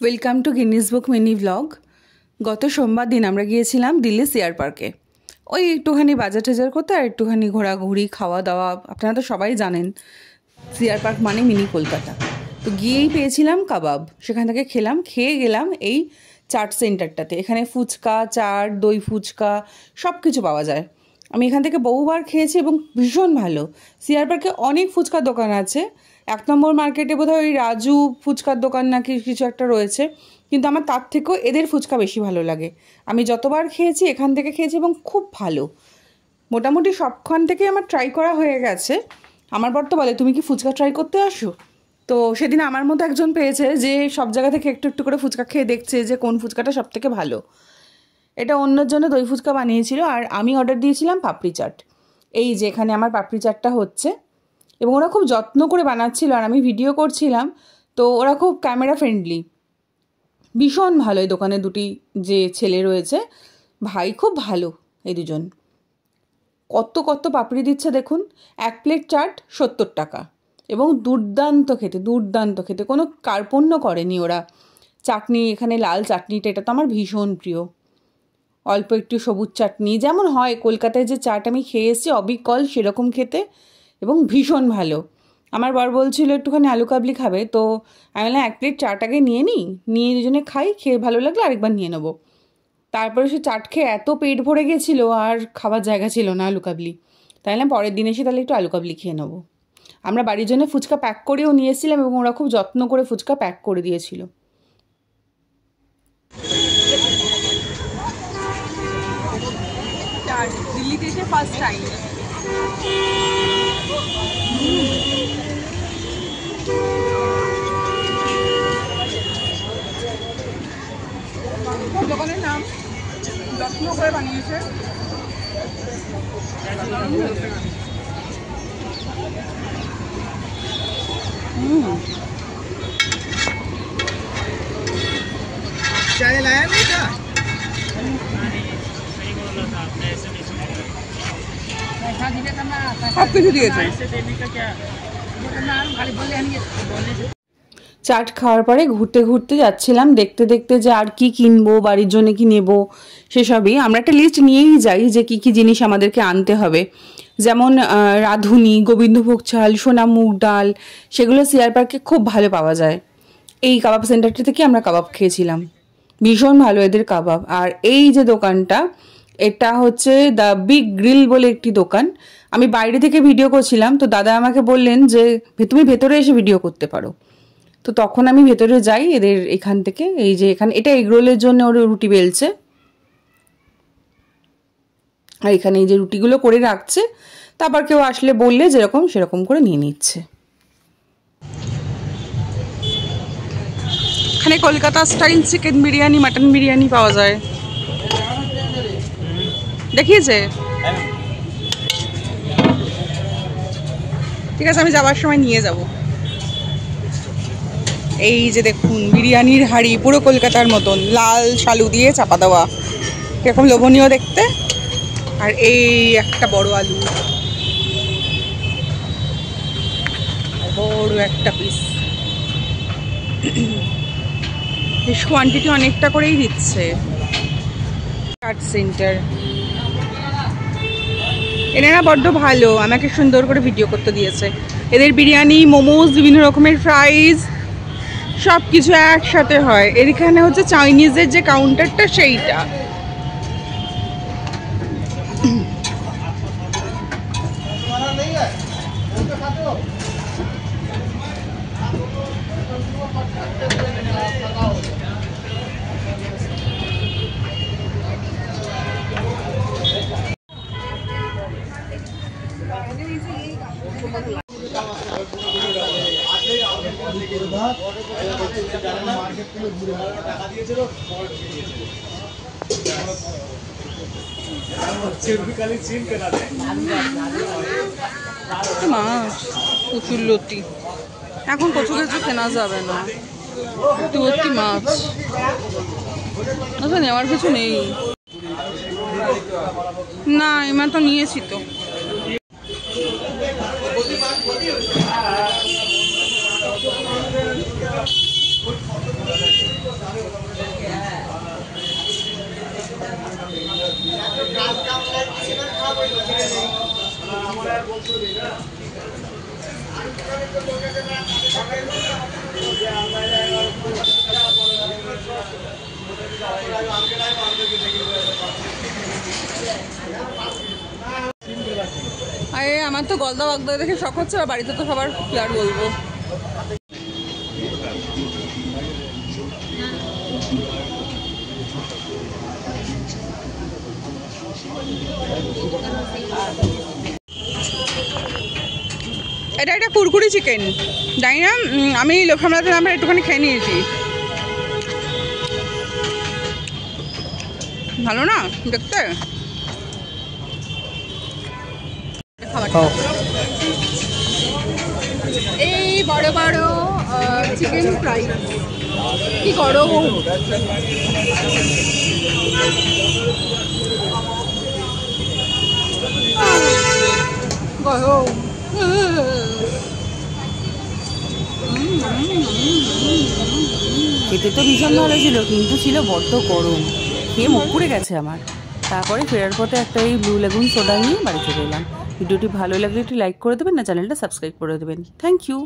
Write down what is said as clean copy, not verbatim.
Welcome to Guinness book mini blog. গত সোমবার দিন আমরা গিয়েছিলাম দিল্লি সিআর পার্কে। ওই একটুখানি বাজার টাজার করতে আর একটুখানি ঘোরাঘুরি খাওয়া দাওয়া। আপনারা তো সবাই জানেন সিআর পার্ক মানে মিনি কলকাতা। তো গিয়েই পেয়েছিলাম কাবাব, সেখান থেকে খেয়ে গেলাম এই চাট সেন্টারটাতে। এখানে ফুচকা, চাট, দই ফুচকা সব কিছু পাওয়া যায়। আমি এখান থেকে বহুবার খেয়েছি এবং ভীষণ ভালো। সিআর পার্কে অনেক ফুচকার দোকান আছে। 1 নম্বর মার্কেটে বোধহয় ওই রাজু ফুচকার দোকান নাকি কিছু একটা রয়েছে, কিন্তু আমার তার থেকেও এদের ফুচকা বেশি ভালো লাগে। আমি যতবার খেয়েছি এখান থেকে খেয়েছি এবং খুব ভালো। মোটামুটি সবখান থেকে আমার ট্রাই করা হয়ে গেছে। আমার বর তো বলে, তুমি কি ফুচকা ট্রাই করতে আসো? তো সেদিন আমার মতো একজন পেয়েছে যে সব জায়গা থেকে একটু একটু করে ফুচকা খেয়ে দেখছে যে কোন ফুচকাটা সব থেকে ভালো। এটা অন্যর জন্য দই ফুচকা বানিয়েছিল আর আমি অর্ডার দিয়েছিলাম পাপড়ি চাট। এই যে এখানে আমার পাপড়ি চাটটা হচ্ছে এবং ওরা খুব যত্ন করে বানাচ্ছিল আর আমি ভিডিও করছিলাম। তো ওরা খুব ক্যামেরা ফ্রেন্ডলি, ভীষণ ভালো। এই দোকানে দুটি যে ছেলে রয়েছে, ভাই খুব ভালো এই দুজন। কত কত পাপড়ি দিচ্ছে দেখুন। 1 প্লেট চাট 70 টাকা এবং দুর্দান্ত খেতে, কোনো কার্পণ্য করেনি ওরা। চাটনি, এখানে লাল চাটনিটা এটা তো আমার ভীষণ প্রিয়। অল্প একটু সবুজ চাটনি, যেমন হয় কলকাতায় যে চাট আমি খেয়ে এসেছি অবিকল সেরকম খেতে এবং ভীষণ ভালো। আমার বর বলছিল একটুখানি আলু কাবলি খাবে, তো আমি বললাম 1 প্লেট চাট আগে নিয়ে দুজনে খাই, খেয়ে ভালো লাগলে আরেকবার নিয়ে নেবো। তারপরে সে চাট খেয়ে এত পেট ভরে গেছিলো আর খাবার জায়গা ছিল না আলু কাবলি। তাই বললাম পরের দিন এসে তাহলে একটু আলু কাবলি খেয়ে নেবো। আমরা বাড়ির জন্য ফুচকা প্যাক করেও নিয়ে এসেছিলাম এবং ওরা খুব যত্ন করে ফুচকা প্যাক করে দিয়েছিল। দিল্লিতে এসে ফার্স্ট টাইম। দোকানের নাম যত্ন করে বানিয়েছে। चाय लाया नहीं था? সব কিছু দিয়েছে। চাট খাওয়ার পরে ঘুরতে যাচ্ছিলাম, দেখতে যে আর কি কিনবো, বাড়ির জন্য কি নেব সেসবই। আমরা একটা লিস্ট নিয়েই যাই যে কি জিনিস আমাদেরকে আনতে হবে। যেমন রাঁধুনি, গোবিন্দভোগ চাল, সোনা মুগ ডাল, সেগুলো সিআর পার্কে খুব ভালো পাওয়া যায়। এই কাবাব সেন্টারটা থেকে আমরা কাবাব খেয়েছিলাম, ভীষণ ভালো এদের কাবাব। আর এই যে দোকানটা, এটা হচ্ছে দ্য বিগ গ্রিল বলে একটি দোকান। আমি বাইরে থেকে ভিডিও করছিলাম, তো দাদা আমাকে বললেন যে তুমি ভেতরে এসে ভিডিও করতে পারো। তো তখন আমি ভেতরে যাই এদের এখান থেকে। এই যে এখানে এটা এগরোলের জন্য ওরা রুটি বেলছে আর এখানে এই যে রুটিগুলো করে রাখছে, তারপর কেউ আসলে বললে যেরকম সেরকম করে নিয়ে নিচ্ছে। এখানে Kolkata style chicken biryani, mutton biryani পাওয়া যায়। দেখিয়েছে? ঠিক আছে, আমি যাওয়ার সময় নিয়ে যাব। এই যে দেখুন বিরিয়ানির হাঁড়ি, পুরো কলকাতার মতন লাল শালু দিয়ে চাপা দেওয়া, কিরকম লোভনীয় দেখতে। আর এই একটা বড় আলু, বড় একটা পিস। বেশ কোয়ান্টিটি অনেকটা করেই দিচ্ছে। চাট সেন্টার এনারা বড্ড ভালো, আমাকে সুন্দর করে ভিডিও করতে দিয়েছে। এদের বিরিয়ানি, মোমোজ, বিভিন্ন রকমের ফ্রাইজ সব কিছু একসাথে হয়। এখানে হচ্ছে চাইনিজের যে কাউন্টারটা সেইটা। মাছ, কচুরলতি, এখন কচু কেনা যাবে না, ভর্তি মাছ। আচ্ছা, নেওয়ার কিছু নেই না, এবার তো নিয়েছি তো। আমার তো গলদা বাগদা দেখে শখ হচ্ছে, আর বাড়িতে তো সবার কি আর বলবো। এটা একটা কুরকুরি চিকেন, জানি না, আমি লোকসামলাতে আমরা একটুখানি খেয়ে নিয়েছি, ভালো না দেখতে। এই বড় বড় চিকেন ফ্রাই কি করো, খেতে তো ভীষণ ভালো ছিল, কিন্তু ছিল বড্ড গরম, খেয়ে মুখ পুড়ে গেছে আমার। তারপরে ফেরার পথে একটা এই ব্লু লেগুন সোডা নিয়ে বাড়ি চলে এলাম। ভিডিওটি ভালো লাগলে একটু লাইক করে দেবেন, না চ্যানেলটা সাবস্ক্রাইব করে দেবেন। Thank you.